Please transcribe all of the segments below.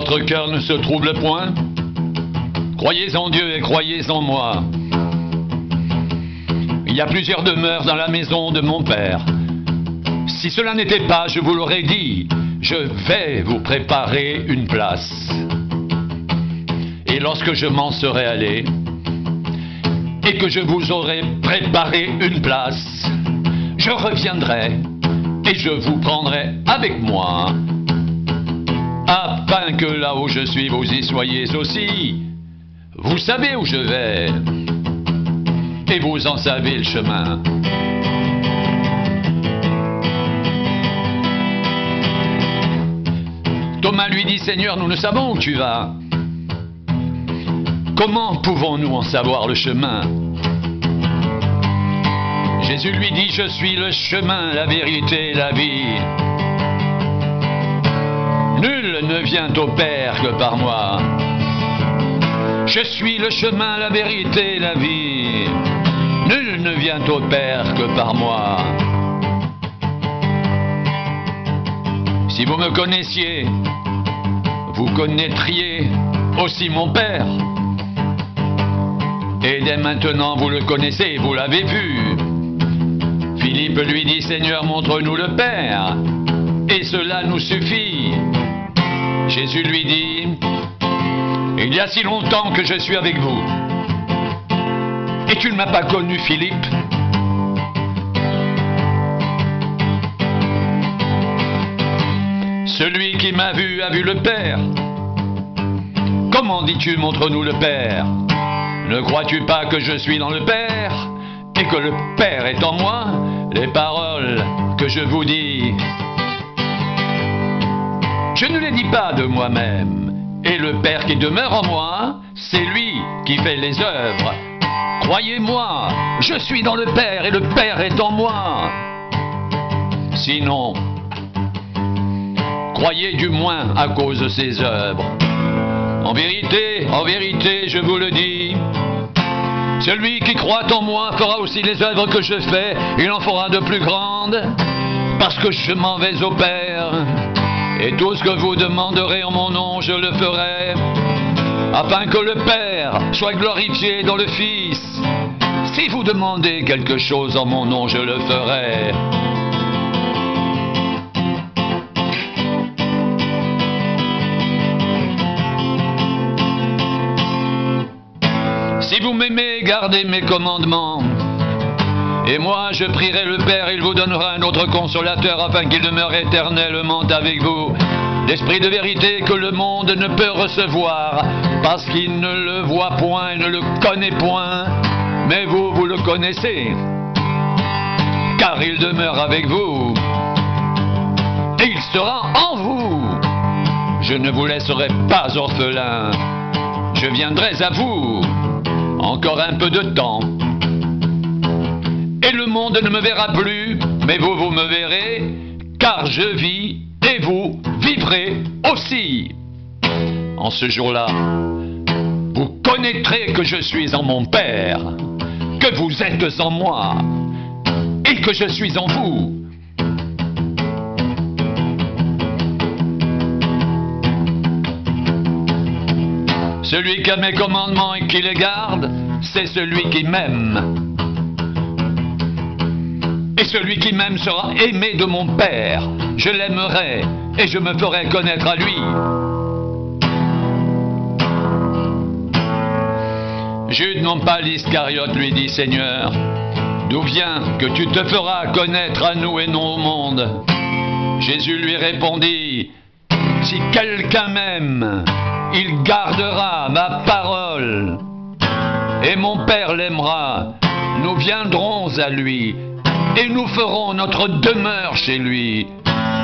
votre cœur ne se trouble point. Croyez en Dieu et croyez en moi. Il y a plusieurs demeures dans la maison de mon Père. Si cela n'était pas, je vous l'aurais dit, je vais vous préparer une place. Et lorsque je m'en serai allé, et que je vous aurai préparé une place, je reviendrai et je vous prendrai avec moi, afin que là où je suis, vous y soyez aussi. Vous savez où je vais, et vous en savez le chemin. Thomas lui dit, Seigneur, nous ne savons où tu vas. Comment pouvons-nous en savoir le chemin? Jésus lui dit, je suis le chemin, la vérité et la vie. Nul ne vient au Père que par moi. Je suis le chemin, la vérité et la vie. Nul ne vient au Père que par moi. Si vous me connaissiez, vous connaîtriez aussi mon Père. Et dès maintenant vous le connaissez, vous l'avez vu. Philippe lui dit, Seigneur, montre-nous le Père, et cela nous suffit. Jésus lui dit, il y a si longtemps que je suis avec vous, et tu ne m'as pas connu, Philippe. Celui qui m'a vu a vu le Père. Comment dis-tu, montre-nous le Père? Ne crois-tu pas que je suis dans le Père, et que le Père est en moi? Les paroles que je vous dis, je ne les dis pas de moi-même, et le Père qui demeure en moi, c'est lui qui fait les œuvres. Croyez-moi, je suis dans le Père, et le Père est en moi. Sinon, croyez du moins à cause de ses œuvres. En vérité, je vous le dis, celui qui croit en moi fera aussi les œuvres que je fais, il en fera de plus grandes, parce que je m'en vais au Père. Et tout ce que vous demanderez en mon nom, je le ferai, afin que le Père soit glorifié dans le Fils. Si vous demandez quelque chose en mon nom, je le ferai. Si vous m'aimez, gardez mes commandements. Et moi, je prierai le Père, il vous donnera un autre consolateur, afin qu'il demeure éternellement avec vous. L'Esprit de vérité que le monde ne peut recevoir, parce qu'il ne le voit point et ne le connaît point. Mais vous, vous le connaissez, car il demeure avec vous. Et il sera en vous. Je ne vous laisserai pas orphelin. Je viendrai à vous. Encore un peu de temps. Et le monde ne me verra plus, mais vous, vous me verrez, car je vis, et vous vivrez aussi. En ce jour-là, vous connaîtrez que je suis en mon Père, que vous êtes en moi, et que je suis en vous. Celui qui a mes commandements et qui les garde, c'est celui qui m'aime. Et celui qui m'aime sera aimé de mon Père. Je l'aimerai et je me ferai connaître à lui. Jude non pas l'Iscariote lui dit, Seigneur, d'où vient que tu te feras connaître à nous et non au monde? Jésus lui répondit, si quelqu'un m'aime, il gardera ma parole, et mon Père l'aimera. Nous viendrons à lui, et nous ferons notre demeure chez lui.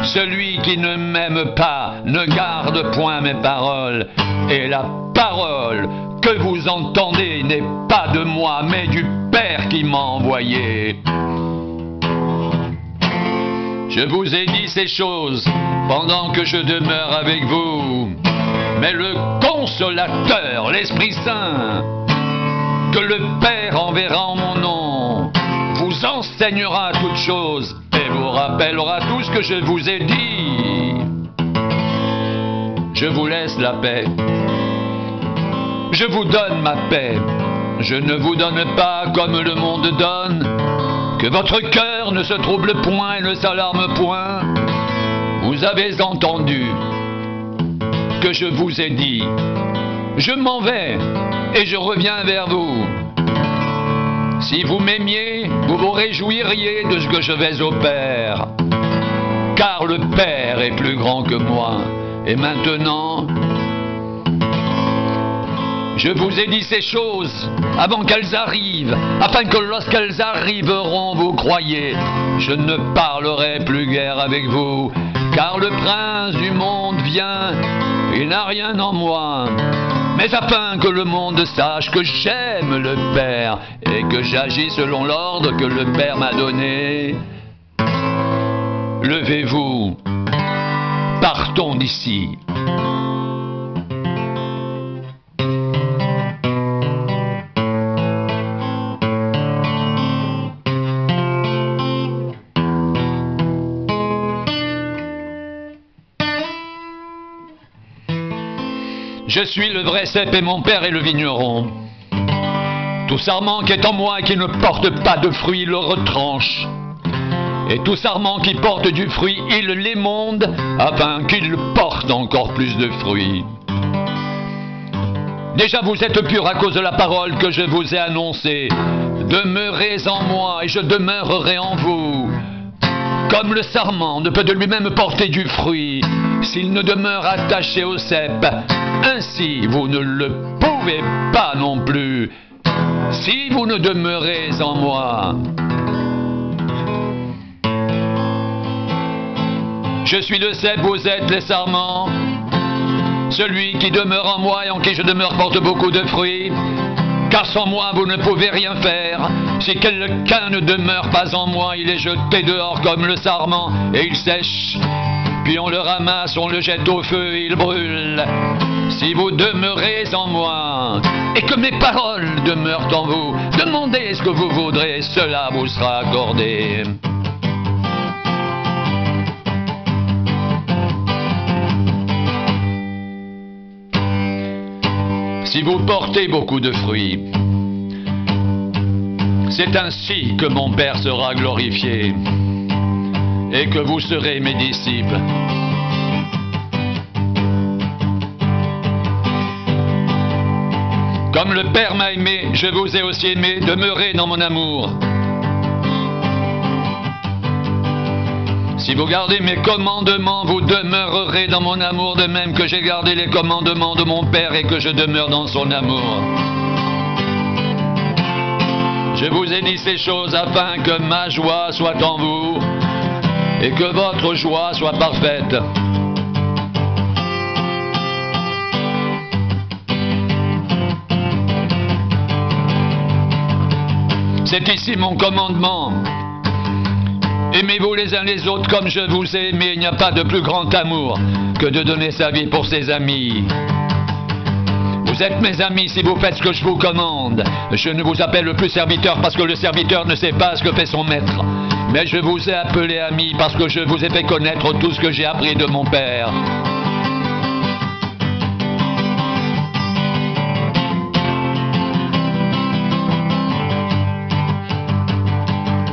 Celui qui ne m'aime pas ne garde point mes paroles, et la parole que vous entendez n'est pas de moi, mais du Père qui m'a envoyé. Je vous ai dit ces choses pendant que je demeure avec vous. Mais le Consolateur, l'Esprit Saint, que le Père enverra en mon nom, vous enseignera toutes choses et vous rappellera tout ce que je vous ai dit. je vous laisse la paix. Je vous donne ma paix, je ne vous donne pas comme le monde donne. Que votre cœur ne se trouble point et ne s'alarme point. Vous avez entendu que je vous ai dit, je m'en vais et je reviens vers vous. Si vous m'aimiez, vous vous réjouiriez de ce que je vais au Père, car le Père est plus grand que moi. Et maintenant, je vous ai dit ces choses avant qu'elles arrivent, afin que lorsqu'elles arriveront, vous croyiez. Je ne parlerai plus guère avec vous, car le prince du monde vient, il n'a rien en moi. Mais afin que le monde sache que j'aime le Père et que j'agis selon l'ordre que le Père m'a donné, levez-vous, partons d'ici. Je suis le vrai cep et mon père est le vigneron. Tout sarment qui est en moi et qui ne porte pas de fruits, il le retranche. Et tout sarment qui porte du fruit, il l'émonde, afin qu'il porte encore plus de fruits. Déjà vous êtes purs à cause de la parole que je vous ai annoncée. Demeurez en moi et je demeurerai en vous. Comme le sarment ne peut de lui-même porter du fruit s'il ne demeure attaché au cep, ainsi vous ne le pouvez pas non plus si vous ne demeurez en moi. Je suis le cep, vous êtes les sarments. Celui qui demeure en moi et en qui je demeure porte beaucoup de fruits. Car sans moi vous ne pouvez rien faire. Si quelqu'un ne demeure pas en moi, il est jeté dehors comme le sarment et il sèche. Puis on le ramasse, on le jette au feu et il brûle. Si vous demeurez en moi et que mes paroles demeurent en vous, demandez ce que vous voudrez, cela vous sera accordé. Si vous portez beaucoup de fruits, c'est ainsi que mon Père sera glorifié et que vous serez mes disciples. Comme le Père m'a aimé, je vous ai aussi aimé, demeurez dans mon amour. Si vous gardez mes commandements, vous demeurerez dans mon amour, de même que j'ai gardé les commandements de mon Père et que je demeure dans son amour. Je vous ai dit ces choses afin que ma joie soit en vous et que votre joie soit parfaite. C'est ici mon commandement. Aimez-vous les uns les autres comme je vous ai aimé. Il n'y a pas de plus grand amour que de donner sa vie pour ses amis. Vous êtes mes amis si vous faites ce que je vous commande. Je ne vous appelle plus serviteur parce que le serviteur ne sait pas ce que fait son maître. Mais je vous ai appelé ami parce que je vous ai fait connaître tout ce que j'ai appris de mon Père.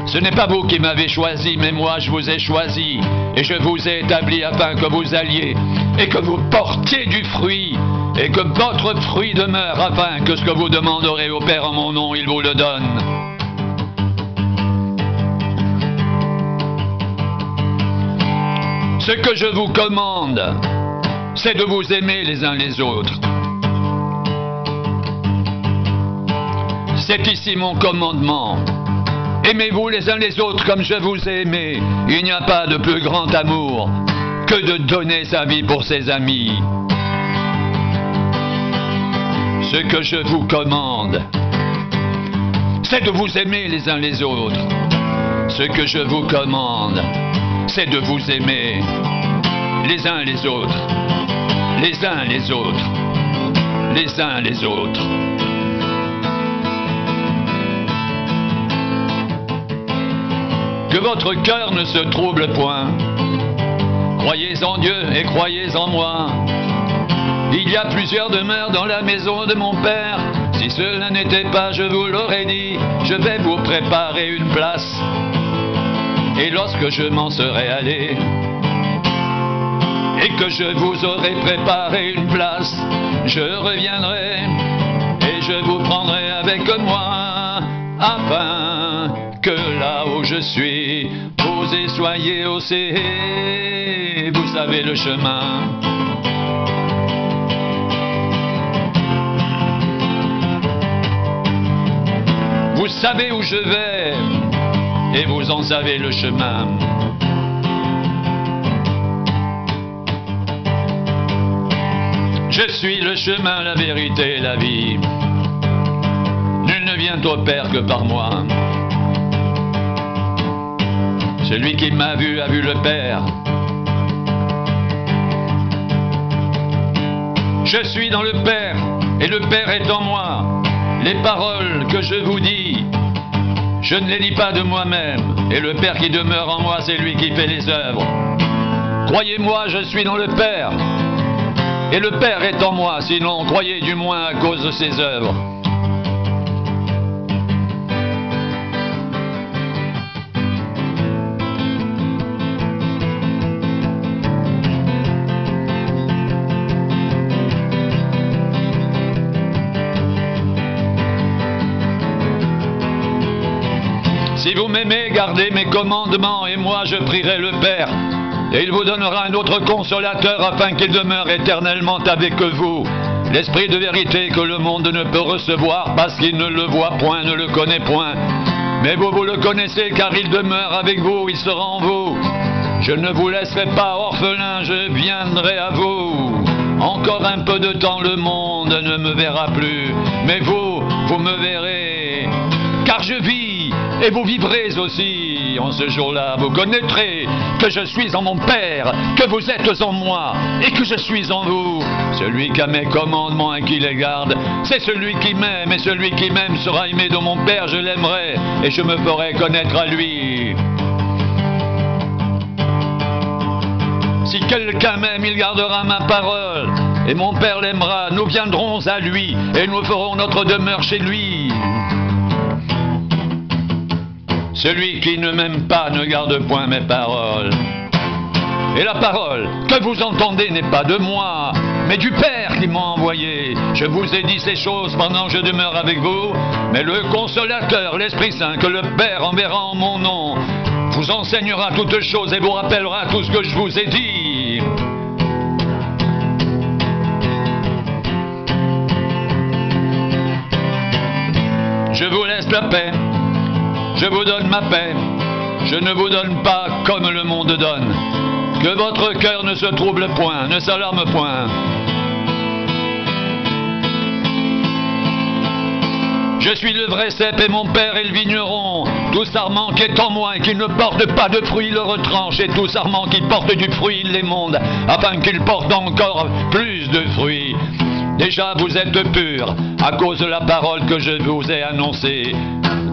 Ce n'est pas vous qui m'avez choisi, mais moi je vous ai choisi. Et je vous ai établi afin que vous alliez et que vous portiez du fruit et que votre fruit demeure, afin que ce que vous demanderez au Père en mon nom, il vous le donne. Ce que je vous commande, c'est de vous aimer les uns les autres. C'est ici mon commandement. Aimez-vous les uns les autres comme je vous ai aimé. Il n'y a pas de plus grand amour que de donner sa vie pour ses amis. Ce que je vous commande, c'est de vous aimer les uns les autres. Ce que je vous commande, c'est de vous aimer les uns les autres, les uns les autres, les uns les autres. Que votre cœur ne se trouble point. Croyez en Dieu et croyez en moi. Il y a plusieurs demeures dans la maison de mon père. Si cela n'était pas, je vous l'aurais dit. Je vais vous préparer une place. Et lorsque je m'en serai allé, et que je vous aurai préparé une place, je reviendrai et je vous prendrai avec moi, afin que là où je suis, vous y soyez aussi. Vous savez le chemin. Vous savez où je vais et vous en savez le chemin. Je suis le chemin, la vérité et la vie. Nul ne vient au Père que par moi. Celui qui m'a vu a vu le Père. Je suis dans le Père et le Père est en moi. Les paroles que je vous dis, je ne les dis pas de moi-même. Et le Père qui demeure en moi, c'est lui qui fait les œuvres. Croyez-moi, je suis dans le Père. Et le Père est en moi, sinon croyez du moins à cause de ses œuvres. Si vous m'aimez, gardez mes commandements, et moi je prierai le Père. Et il vous donnera un autre consolateur afin qu'il demeure éternellement avec vous. L'esprit de vérité que le monde ne peut recevoir parce qu'il ne le voit point, ne le connaît point. Mais vous, vous le connaissez car il demeure avec vous, il sera en vous. Je ne vous laisserai pas orphelin, je viendrai à vous. Encore un peu de temps, le monde ne me verra plus. Mais vous, vous me verrez, car je vis et vous vivrez aussi. En ce jour-là, vous connaîtrez que je suis en mon Père, que vous êtes en moi et que je suis en vous. Celui qui a mes commandements et qui les garde, c'est celui qui m'aime, et celui qui m'aime sera aimé de mon Père, je l'aimerai et je me ferai connaître à lui. Si quelqu'un m'aime, il gardera ma parole et mon Père l'aimera. Nous viendrons à lui et nous ferons notre demeure chez lui. Celui qui ne m'aime pas ne garde point mes paroles. Et la parole que vous entendez n'est pas de moi, mais du Père qui m'a envoyé. Je vous ai dit ces choses pendant que je demeure avec vous, mais le Consolateur, l'Esprit Saint, que le Père enverra en mon nom, vous enseignera toutes choses et vous rappellera tout ce que je vous ai dit. Je vous laisse la paix. Je vous donne ma paix, je ne vous donne pas comme le monde donne. Que votre cœur ne se trouble point, ne s'alarme point. Je suis le vrai cep et mon Père est le vigneron. Tout sarment qui est en moi et qui ne porte pas de fruits, il le retranche. Et tout sarment qui porte du fruit, il l'émonde, afin qu'il porte encore plus de fruits. Déjà vous êtes purs à cause de la parole que je vous ai annoncée.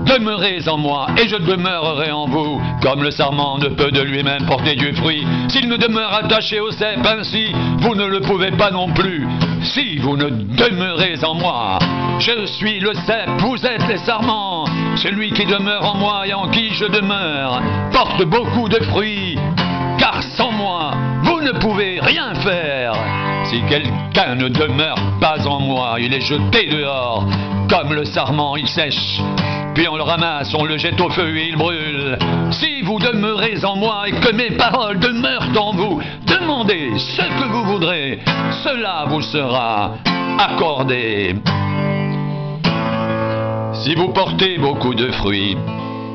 Demeurez en moi, et je demeurerai en vous, comme le sarment ne peut de lui-même porter du fruit. S'il ne demeure attaché au cep ainsi, vous ne le pouvez pas non plus. Si vous ne demeurez en moi, je suis le cep, vous êtes les sarments. Celui qui demeure en moi et en qui je demeure, porte beaucoup de fruits, car sans moi, vous ne pouvez rien faire. Si quelqu'un ne demeure pas en moi, il est jeté dehors, comme le sarment, il sèche. Puis on le ramasse, on le jette au feu et il brûle. Si vous demeurez en moi et que mes paroles demeurent en vous, demandez ce que vous voudrez, cela vous sera accordé. Si vous portez beaucoup de fruits,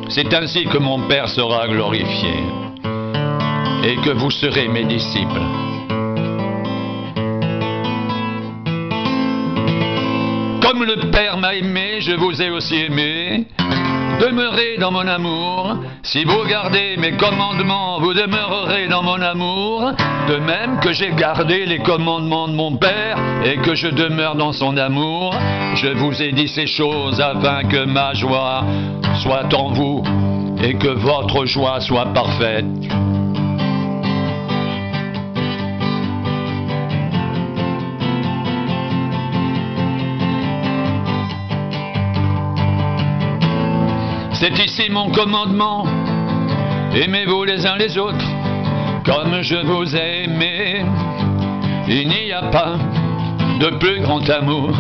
c'est ainsi que mon Père sera glorifié et que vous serez mes disciples. Comme le Père m'a aimé, je vous ai aussi aimé. Demeurez dans mon amour. Si vous gardez mes commandements, vous demeurerez dans mon amour. De même que j'ai gardé les commandements de mon Père et que je demeure dans son amour. Je vous ai dit ces choses afin que ma joie soit en vous et que votre joie soit parfaite. C'est ici mon commandement. Aimez-vous les uns les autres, comme je vous ai aimé. Il n'y a pas de plus grand amour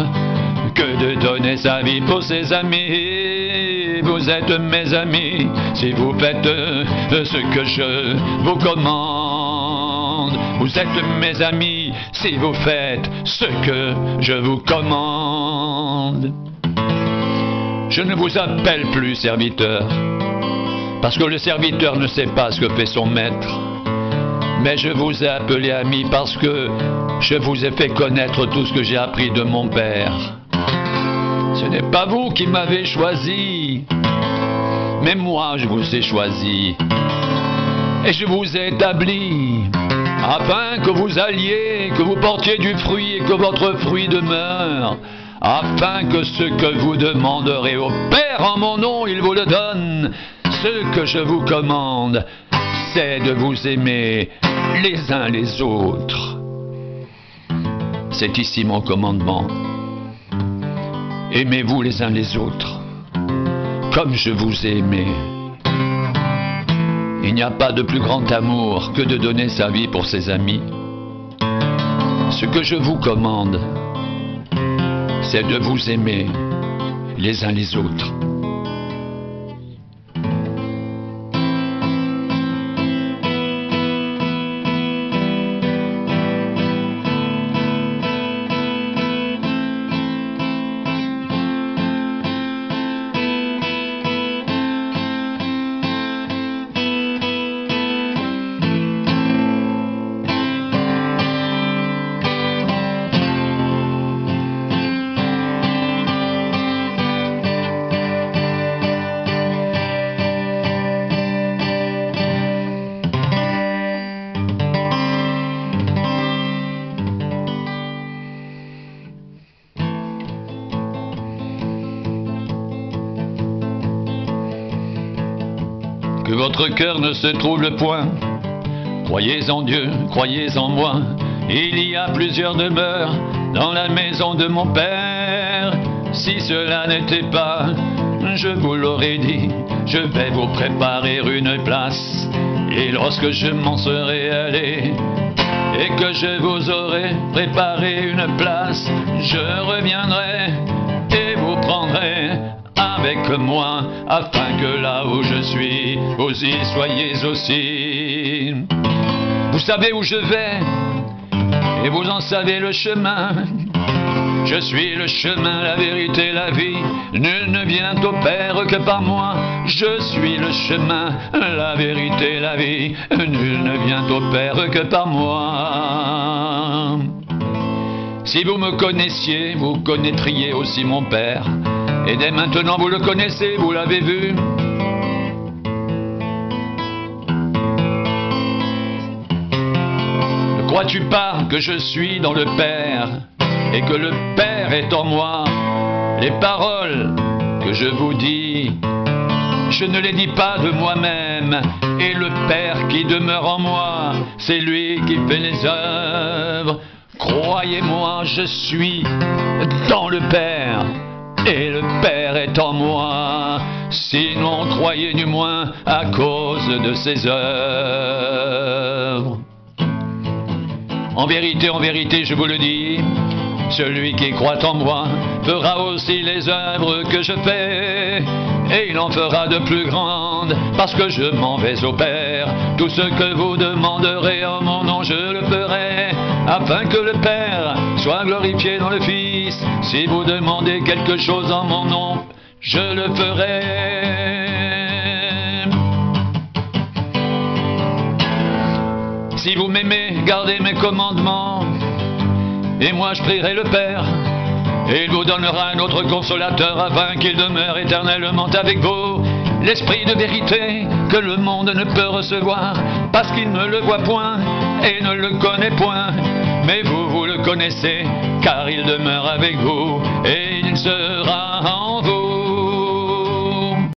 que de donner sa vie pour ses amis. Vous êtes mes amis si vous faites ce que je vous commande. Vous êtes mes amis si vous faites ce que je vous commande. Je ne vous appelle plus serviteur, parce que le serviteur ne sait pas ce que fait son maître. Mais je vous ai appelé ami parce que je vous ai fait connaître tout ce que j'ai appris de mon Père. Ce n'est pas vous qui m'avez choisi, mais moi je vous ai choisi. Et je vous ai établi afin que vous alliez, que vous portiez du fruit et que votre fruit demeure, afin que ce que vous demanderez au Père en mon nom, il vous le donne. Ce que je vous commande, c'est de vous aimer les uns les autres. C'est ici mon commandement. Aimez-vous les uns les autres, comme je vous ai aimé. Il n'y a pas de plus grand amour que de donner sa vie pour ses amis. Ce que je vous commande, c'est de vous aimer les uns les autres. Que votre cœur ne se trouble point. Croyez en Dieu, croyez en moi. Il y a plusieurs demeures dans la maison de mon Père. Si cela n'était pas, je vous l'aurais dit. Je vais vous préparer une place. Et lorsque je m'en serai allé, et que je vous aurai préparé une place, je reviendrai et vous prendrai avec moi, afin que là où je suis, vous y soyez aussi. Vous savez où je vais, et vous en savez le chemin. Je suis le chemin, la vérité, la vie. Nul ne vient au Père que par moi. Je suis le chemin, la vérité, la vie. Nul ne vient au Père que par moi. Si vous me connaissiez, vous connaîtriez aussi mon Père. Et dès maintenant vous le connaissez, vous l'avez vu. Ne crois-tu pas que je suis dans le Père et que le Père est en moi? Les paroles que je vous dis, je ne les dis pas de moi-même. Et le Père qui demeure en moi, c'est lui qui fait les œuvres. Croyez-moi, je suis dans le Père. Et le Père est en moi, sinon croyez du moins à cause de ses œuvres. En vérité, je vous le dis, celui qui croit en moi fera aussi les œuvres que je fais, et il en fera de plus grandes, parce que je m'en vais au Père. Tout ce que vous demanderez en mon nom, je le ferai, afin que le Père soit glorifié dans le Fils. Si vous demandez quelque chose en mon nom, je le ferai. Si vous m'aimez, gardez mes commandements, et moi je prierai le Père, et il vous donnera un autre consolateur, afin qu'il demeure éternellement avec vous, l'Esprit de vérité que le monde ne peut recevoir, parce qu'il ne le voit point et ne le connaît point. Mais vous, vous le connaissez, car il demeure avec vous, et il sera